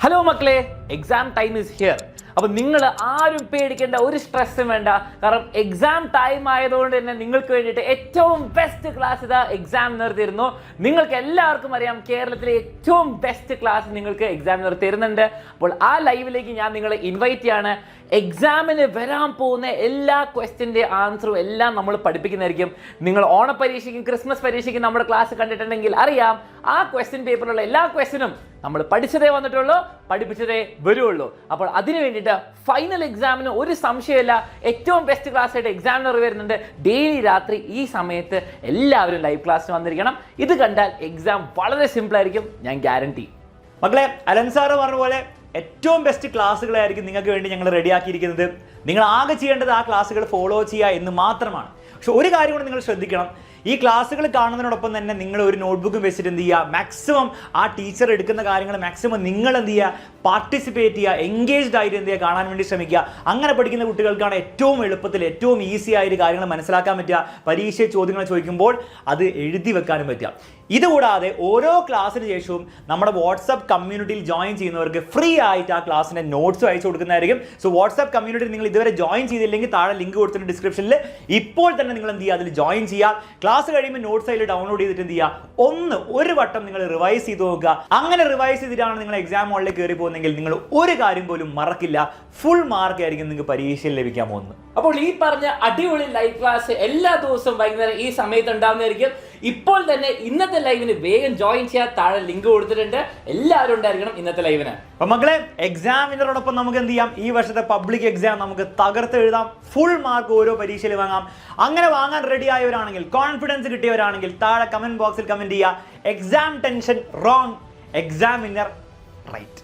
Hello മക്കളെ, exam time is here. അപ്പോൾ നിങ്ങൾ ആരും പേടിക്കേണ്ട ഒരു സ്ട്രെസ്സും വേണ്ട. കാരണം എക്സാം ടൈം ആയതുകൊണ്ട് തന്നെ നിങ്ങൾക്ക് വേണ്ടിയിട്ട് ഏറ്റവും ബെസ്റ്റ് ക്ലാസ് ഇതാ എക്സാമിനർ തരുന്നു. നിങ്ങൾക്ക് എല്ലാവർക്കും അറിയാം, കേരളത്തിലെ ഏറ്റവും ബെസ്റ്റ് ക്ലാസ് നിങ്ങൾക്ക് എക്സാമിനർ തരുന്നുണ്ട്. അപ്പോൾ ആ ലൈവിലേക്ക് ഞാൻ നിങ്ങളെ ഇൻവൈറ്റ് ചെയ്യാണ്. എക്സാമിന് വരാൻ പോകുന്ന എല്ലാ ക്വസ്റ്റ്യൻ്റെ ആൻസറും എല്ലാം നമ്മൾ പഠിപ്പിക്കുന്നതായിരിക്കും. നിങ്ങൾ ഓണപരീക്ഷയ്ക്കും ക്രിസ്മസ് പരീക്ഷയ്ക്കും നമ്മുടെ ക്ലാസ് കണ്ടിട്ടുണ്ടെങ്കിൽ അറിയാം, ആ ക്വസ്റ്റ്യൻ പേപ്പറിലുള്ള എല്ലാ ക്വസ്റ്റ്യനും നമ്മൾ പഠിച്ചതേ വന്നിട്ടുള്ളൂ, പഠിപ്പിച്ചതേ വരുള്ളൂ. അപ്പോൾ അതിന് വേണ്ടിയിട്ട് ഫൈനൽ എക്സാമിന് ഒരു സംശയമില്ല, ഏറ്റവും ബെസ്റ്റ് ക്ലാസ് ആയിട്ട് എക്സാമിനർ വരുന്നുണ്ട്. ഡെയിലി രാത്രി ഈ സമയത്ത് എല്ലാവരും ലൈവ് ക്ലാസ്സിന് വന്നിരിക്കണം. ഇത് കണ്ടാൽ എക്സാം വളരെ സിമ്പിൾ ആയിരിക്കും, ഞാൻ ഗ്യാരണ്ടി. മക്കളെ, അലൻ സാറ് പറഞ്ഞ പോലെ ഏറ്റവും ബെസ്റ്റ് ക്ലാസ്സുകളായിരിക്കും നിങ്ങൾക്ക് വേണ്ടി ഞങ്ങൾ റെഡിയാക്കിയിരിക്കുന്നത്. നിങ്ങൾ ആകെ ചെയ്യേണ്ടത് ആ ക്ലാസ്സുകൾ ഫോളോ ചെയ്യുക എന്ന് മാത്രമാണ്. പക്ഷെ ഒരു കാര്യം കൂടെ നിങ്ങൾ ശ്രദ്ധിക്കണം, ഈ ക്ലാസ്സുകൾ കാണുന്നതിനോടൊപ്പം തന്നെ നിങ്ങൾ ഒരു നോട്ട്ബുക്കും വെച്ചിട്ട് എന്ത് ചെയ്യുക, മാക്സിമം ആ ടീച്ചർ എടുക്കുന്ന കാര്യങ്ങൾ മാക്സിമം നിങ്ങൾ എന്ത് ചെയ്യുക, പാർട്ടിസിപ്പേറ്റ് ചെയ്യുക, എൻഗേജ്ഡ് ആയിട്ട് എന്ത് ചെയ്യുക, കാണാൻ വേണ്ടി ശ്രമിക്കുക. അങ്ങനെ പഠിക്കുന്ന കുട്ടികൾക്കാണ് ഏറ്റവും എളുപ്പത്തിൽ ഏറ്റവും ഈസി ആയിട്ട് കാര്യങ്ങൾ മനസ്സിലാക്കാൻ പറ്റുക. പരീക്ഷ ചോദ്യങ്ങൾ ചോദിക്കുമ്പോൾ അത് എഴുതി വെക്കാനും പറ്റുക. ഇതുകൂടാതെ ഓരോ ക്ലാസ്സിന് ശേഷവും നമ്മുടെ വാട്സ്ആപ്പ് കമ്മ്യൂണിറ്റിയിൽ ജോയിൻ ചെയ്യുന്നവർക്ക് ഫ്രീ ആയിട്ട് ആ ക്ലാസ്സിൻ്റെ നോട്ട്സും അയച്ചു കൊടുക്കുന്നതായിരിക്കും. സോ വാട്സ്ആപ്പ് കമ്മ്യൂണിറ്റി നിങ്ങൾ ഇതുവരെ ജോയിൻ ചെയ്തില്ലെങ്കിൽ താഴെ ലിങ്ക് കൊടുത്തിട്ടുണ്ട് ഡിസ്ക്രിപ്ഷനിൽ. ഇപ്പോൾ തന്നെ നിങ്ങൾ എന്ത് ചെയ്യുക, അതിൽ ജോയിൻ ചെയ്യുക. ക്ലാസ് കഴിയുമ്പോൾ നോട്ട്സ് അതിൽ ഡൗൺലോഡ് ചെയ്തിട്ട് എന്ത് ചെയ്യുക, ഒരു വട്ടം നിങ്ങൾ റിവൈസ് ചെയ്ത് നോക്കുക. അങ്ങനെ റിവൈസ് ചെയ്തിട്ടാണ് നിങ്ങൾ എക്സാം ഹോളിലേക്ക് കയറി പോകുന്നെങ്കിൽ നിങ്ങൾ ഒരു കാര്യം പോലും മറക്കില്ല, ഫുൾ മാർക്ക് ആയിരിക്കും നിങ്ങൾക്ക് പരീക്ഷയിൽ ലഭിക്കാൻ പോകുന്നത്. അപ്പോൾ ഈ പറഞ്ഞ അടിപൊളി ലൈവ് ക്ലാസ് എല്ലാ ദിവസവും വൈകുന്നേരം ഈ സമയത്ത് ഉണ്ടാകുന്നതായിരിക്കും. ഇപ്പോൾ തന്നെ ഇന്നത്തെ ലൈവിന് വേഗം ജോയിൻ ചെയ്യാൻ താഴെ ലിങ്ക് കൊടുത്തിട്ടുണ്ട്. എല്ലാവരും ഉണ്ടായിരിക്കണം ഇന്നത്തെ ലൈവിന്. അപ്പൊ മക്കളെ, എക്സാമിനറോടൊപ്പം നമുക്ക് എന്ത് ചെയ്യാം, ഈ വർഷത്തെ പബ്ലിക് എക്സാം നമുക്ക് തകർത്ത് എഴുതാം. ഫുൾ മാർക്ക് ഓരോ പരീക്ഷയിൽ വാങ്ങാം. അങ്ങനെ വാങ്ങാൻ റെഡി ആയവരാണെങ്കിൽ, കോൺഫിഡൻസ് കിട്ടിയവരാണെങ്കിൽ താഴെ കമന്റ് ബോക്സിൽ കമന്റ് ചെയ്യുക, exam tension wrong, examiner right.